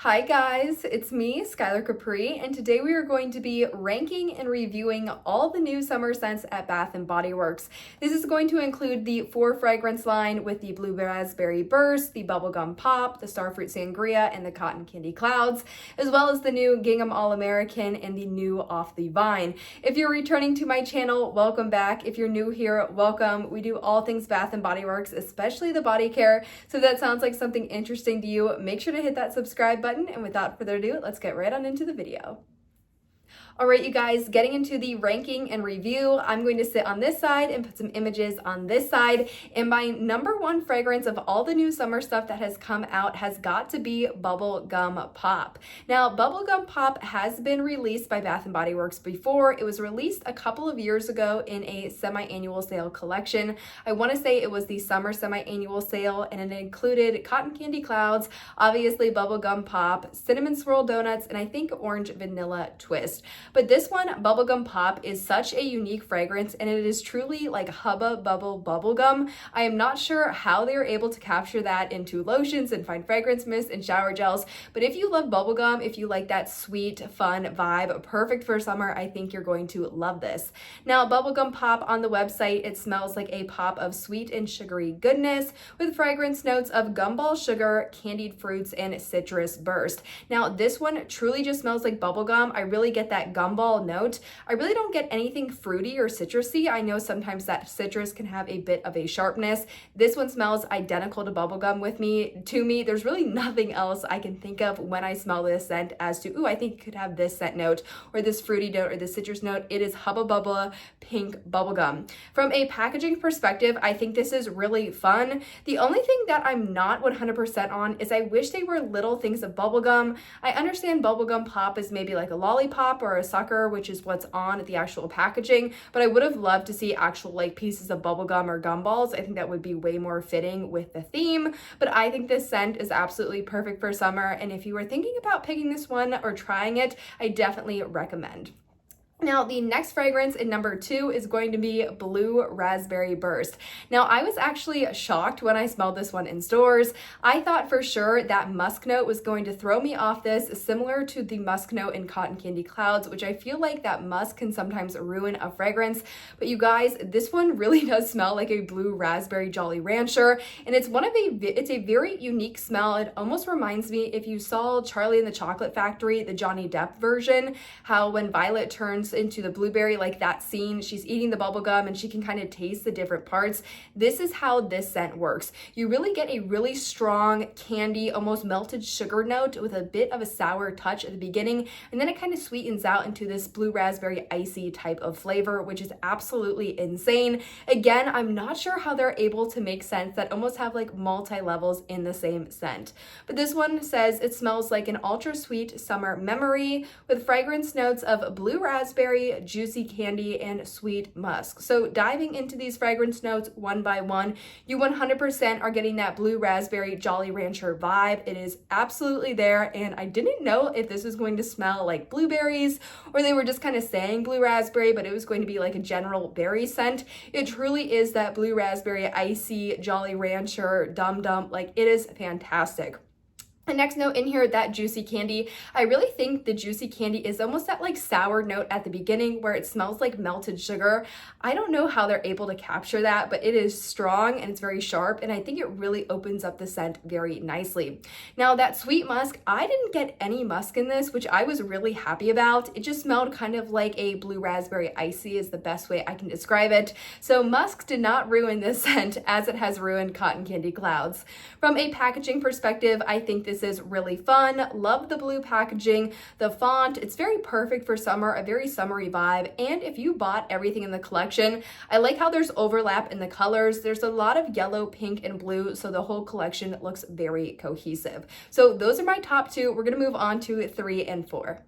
Hi guys, it's me, Skylar Capri, and today we are going to be ranking and reviewing all the new summer scents at Bath & Body Works. This is going to include the 4 fragrance line with the Blue Raspberry Burst, the Bubblegum Pop, the Starfruit Sangria, and the Cotton Candy Clouds, as well as the new Gingham All-American and the new Off the Vine. If you're returning to my channel, welcome back. If you're new here, welcome. We do all things Bath & Body Works, especially the body care. So if that sounds like something interesting to you, make sure to hit that subscribe button. And without further ado, let's get right on into the video. All right, you guys, getting into the ranking and review, I'm going to sit on this side and put some images on this side. And my number one fragrance of all the new summer stuff that has come out has got to be Bubblegum Pop. Now, Bubblegum Pop has been released by Bath & Body Works before. It was released a couple of years ago in a semi-annual sale collection. I want to say it was the summer semi-annual sale, and it included Cotton Candy Clouds, obviously Bubblegum Pop, Cinnamon Swirl Donuts, and I think Orange Vanilla Twist. But this one, Bubblegum Pop, is such a unique fragrance, and it is truly like Hubba Bubble bubblegum. I am not sure how they are able to capture that into lotions and fine fragrance mist and shower gels, but if you love bubblegum, if you like that sweet, fun vibe, perfect for summer, I think you're going to love this. Now, Bubblegum Pop on the website, it smells like a pop of sweet and sugary goodness with fragrance notes of gumball sugar, candied fruits, and citrus burst. Now, this one truly just smells like bubblegum. I really get that gumball note. I really don't get anything fruity or citrusy. I know sometimes that citrus can have a bit of a sharpness. This one smells identical to bubblegum to me. There's really nothing else I can think of when I smell this scent as to, ooh, I think it could have this scent note or this fruity note or this citrus note. It is Hubba Bubba pink bubblegum. From a packaging perspective, I think this is really fun. The only thing that I'm not 100% on is I wish they were little things of bubblegum. I understand Bubblegum Pop is maybe like a lollipop or a sucker, which is what's on the actual packaging, but I would have loved to see actual like pieces of bubblegum or gumballs. I think that would be way more fitting with the theme, but I think this scent is absolutely perfect for summer, and if you were thinking about picking this one or trying it, I definitely recommend. Now, the next fragrance in number 2 is going to be Blue Raspberry Burst. Now, I was actually shocked when I smelled this one in stores. I thought for sure that musk note was going to throw me off this, similar to the musk note in Cotton Candy Clouds, which I feel like that musk can sometimes ruin a fragrance. But you guys, this one really does smell like a Blue Raspberry Jolly Rancher, and it's a very unique smell. It almost reminds me, if you saw Charlie and the Chocolate Factory, the Johnny Depp version, how when Violet turns into the blueberry, like that scene, she's eating the bubble gum and she can kind of taste the different parts. This is how this scent works. You really get a really strong candy, almost melted sugar note with a bit of a sour touch at the beginning, and then it kind of sweetens out into this blue raspberry icy type of flavor, which is absolutely insane. Again, I'm not sure how they're able to make scents that almost have like multi-levels in the same scent. But this one says it smells like an ultra sweet summer memory with fragrance notes of blue raspberry, juicy candy, and sweet musk. So diving into these fragrance notes one by one, you 100% are getting that Blue Raspberry Jolly Rancher vibe. It is absolutely there, and I didn't know if this was going to smell like blueberries or they were just kind of saying blue raspberry, but it was going to be like a general berry scent. It truly is that Blue Raspberry icy Jolly Rancher dum dum. Like, it is fantastic. The next note in here, that juicy candy, I really think the juicy candy is almost that like sour note at the beginning where it smells like melted sugar. I don't know how they're able to capture that, but it is strong and it's very sharp, and I think it really opens up the scent very nicely. Now, that sweet musk, I didn't get any musk in this, which I was really happy about. It just smelled kind of like a blue raspberry icy is the best way I can describe it. So musk did not ruin this scent as it has ruined Cotton Candy Clouds. From a packaging perspective, I think this is really fun. Love the blue packaging, the font. It's very perfect for summer, a very summery vibe. And if you bought everything in the collection, I like how there's overlap in the colors. There's a lot of yellow, pink, and blue, so the whole collection looks very cohesive. So those are my top 2. We're going to move on to 3 and 4.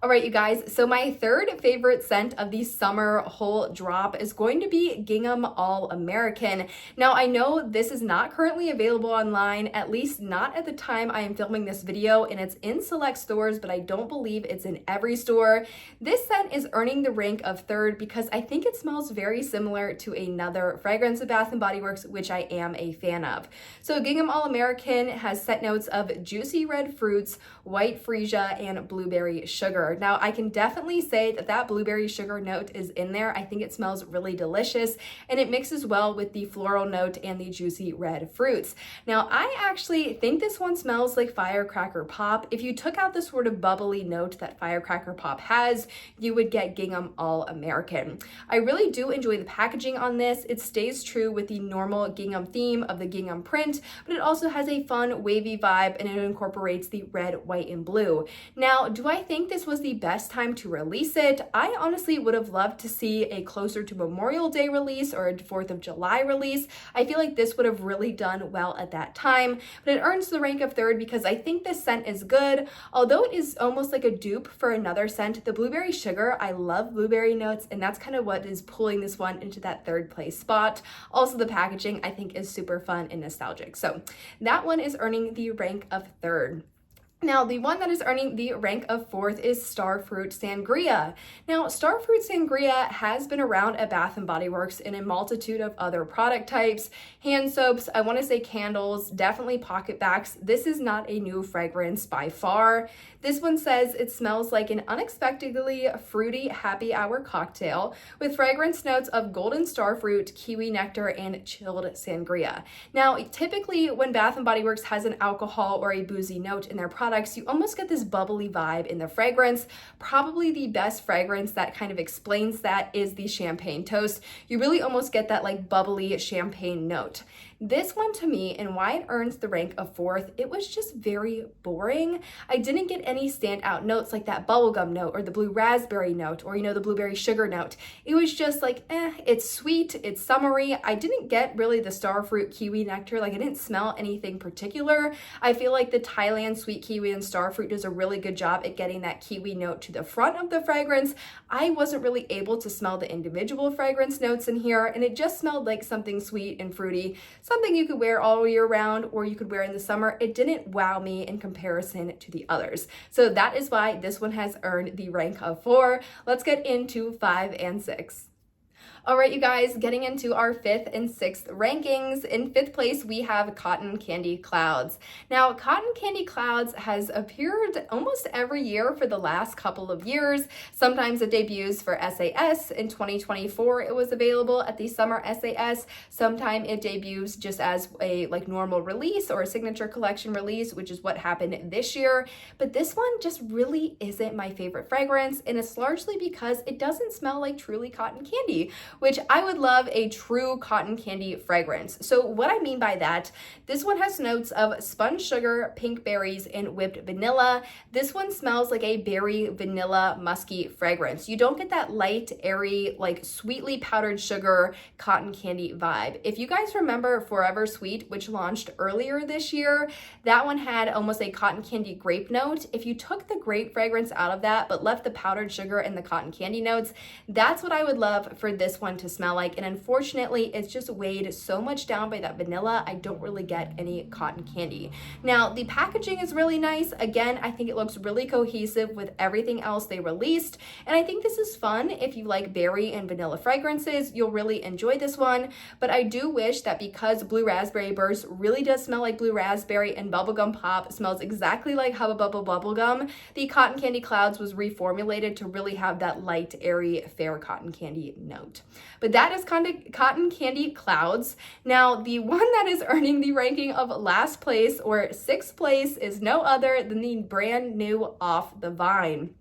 All right, you guys, so my third favorite scent of the summer whole drop is going to be Gingham All American. Now, I know this is not currently available online, at least not at the time I am filming this video, and it's in select stores, but I don't believe it's in every store. This scent is earning the rank of third because I think it smells very similar to another fragrance of Bath & Body Works, which I am a fan of. So Gingham All American has scent notes of juicy red fruits, white freesia, and blueberry sugar. Now, I can definitely say that that blueberry sugar note is in there. I think it smells really delicious, and it mixes well with the floral note and the juicy red fruits. Now, I actually think this one smells like Firecracker Pop. If you took out the sort of bubbly note that Firecracker Pop has, you would get Gingham All American. I really do enjoy the packaging on this. It stays true with the normal gingham theme of the gingham print, but it also has a fun wavy vibe, and it incorporates the red, white, and blue. Now, do I think this was the best time to release it? I honestly would have loved to see a closer to Memorial Day release or a 4th of July release. I feel like this would have really done well at that time, but it earns the rank of third because I think this scent is good. Although it is almost like a dupe for another scent, the blueberry sugar, I love blueberry notes, and that's kind of what is pulling this one into that third place spot. Also, the packaging I think is super fun and nostalgic. So that one is earning the rank of third. Now, the one that is earning the rank of fourth is Starfruit Sangria. Now, Starfruit Sangria has been around at Bath & Body Works in a multitude of other product types, hand soaps, I want to say candles, definitely pocket backs. This is not a new fragrance by far. This one says it smells like an unexpectedly fruity happy hour cocktail with fragrance notes of golden starfruit, kiwi nectar, and chilled sangria. Now, typically when Bath & Body Works has an alcohol or a boozy note in their products, you almost get this bubbly vibe in the fragrance. Probably the best fragrance that kind of explains that is the Champagne Toast. You really almost get that like bubbly champagne note. This one to me, and why it earns the rank of fourth, it was just very boring. I didn't get any standout notes like that bubblegum note or the blue raspberry note or, the blueberry sugar note. It was just like, it's sweet, it's summery. I didn't get really the starfruit kiwi nectar. Like I didn't smell anything particular. I feel like the Thailand sweet kiwi and starfruit does a really good job at getting that kiwi note to the front of the fragrance. I wasn't really able to smell the individual fragrance notes in here, and it just smelled like something sweet and fruity. Something you could wear all year round or you could wear in the summer. It didn't wow me in comparison to the others. So that is why this one has earned the rank of 4. Let's get into 5 and 6. All right, you guys, getting into our 5th and 6th rankings. In 5th place, we have Cotton Candy Clouds. Now, Cotton Candy Clouds has appeared almost every year for the last couple of years. Sometimes it debuts for SAS. In 2024, it was available at the Summer SAS. Sometimes it debuts just as a normal release or a signature collection release, which is what happened this year. But this one just really isn't my favorite fragrance, and it's largely because it doesn't smell like truly cotton candy, which I would love a true cotton candy fragrance. So what I mean by that, this one has notes of spun sugar, pink berries, and whipped vanilla. This one smells like a berry vanilla musky fragrance. You don't get that light, airy, sweetly powdered sugar cotton candy vibe. If you guys remember Forever Sweet, which launched earlier this year, that one had almost a cotton candy grape note. If you took the grape fragrance out of that, but left the powdered sugar and the cotton candy notes, that's what I would love for this one to smell like. And unfortunately, it's just weighed so much down by that vanilla, I don't really get any cotton candy. Now, the packaging is really nice. Again, I think it looks really cohesive with everything else they released. And I think this is fun. If you like berry and vanilla fragrances, you'll really enjoy this one. But I do wish that because Blue Raspberry Burst really does smell like blue raspberry and Bubblegum Pop smells exactly like Hubba Bubba Bubblegum, the Cotton Candy Clouds was reformulated to really have that light, airy, fair cotton candy note. But that is Cotton Candy Clouds. Now, the one that is earning the ranking of last place or 6th place is no other than the brand new Off the Vine.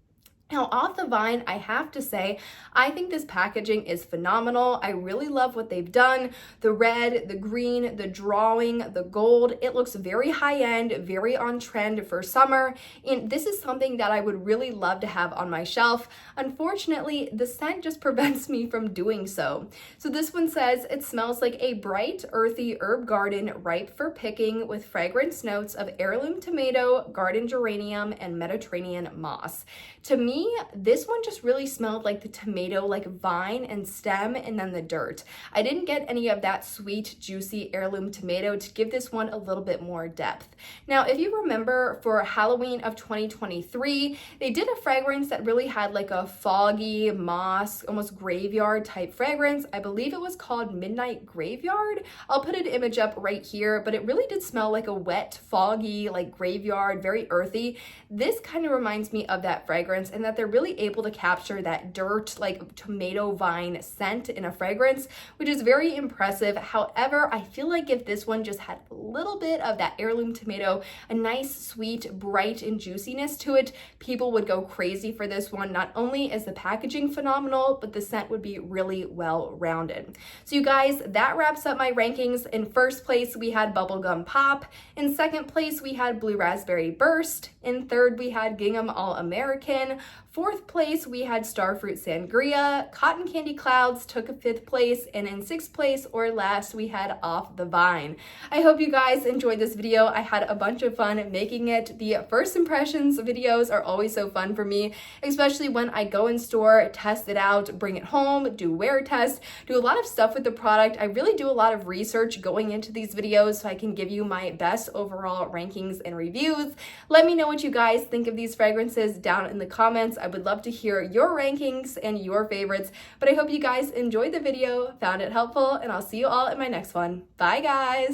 Now, Off the Vine, I have to say, I think this packaging is phenomenal. I really love what they've done. The red, the green, the drawing, the gold, it looks very high-end, very on trend for summer, and this is something that I would really love to have on my shelf. Unfortunately, the scent just prevents me from doing so. So this one says it smells like a bright, earthy herb garden ripe for picking with fragrance notes of heirloom tomato, garden geranium, and Mediterranean moss. To me, me, this one just really smelled like the tomato, like vine and stem, and then the dirt. I didn't get any of that sweet, juicy heirloom tomato to give this one a little bit more depth. Now, if you remember, for Halloween of 2023, they did a fragrance that really had like a foggy, moss, almost graveyard type fragrance. I believe it was called Midnight Graveyard. I'll put an image up right here, but it really did smell like a wet, foggy, like graveyard, very earthy. This kind of reminds me of that fragrance, and that they're really able to capture that dirt, like tomato vine scent in a fragrance, which is very impressive. However, I feel like if this one just had a little bit of that heirloom tomato, a nice, sweet, bright, and juiciness to it, people would go crazy for this one. Not only is the packaging phenomenal, but the scent would be really well rounded. So you guys, that wraps up my rankings. In first place, we had Bubblegum Pop. In second place, we had Blue Raspberry Burst. In third, we had Gingham All American. Fourth place, we had Starfruit Sangria. Cotton Candy Clouds took a fifth place. And in sixth place, or last, we had Off the Vine. I hope you guys enjoyed this video. I had a bunch of fun making it. The first impressions videos are always so fun for me, especially when I go in store, test it out, bring it home, do wear tests, do a lot of stuff with the product. I really do a lot of research going into these videos so I can give you my best overall rankings and reviews. Let me know what you guys think of these fragrances down in the comments. I would love to hear your rankings and your favorites, but I hope you guys enjoyed the video, found it helpful, and I'll see you all in my next one. Bye guys!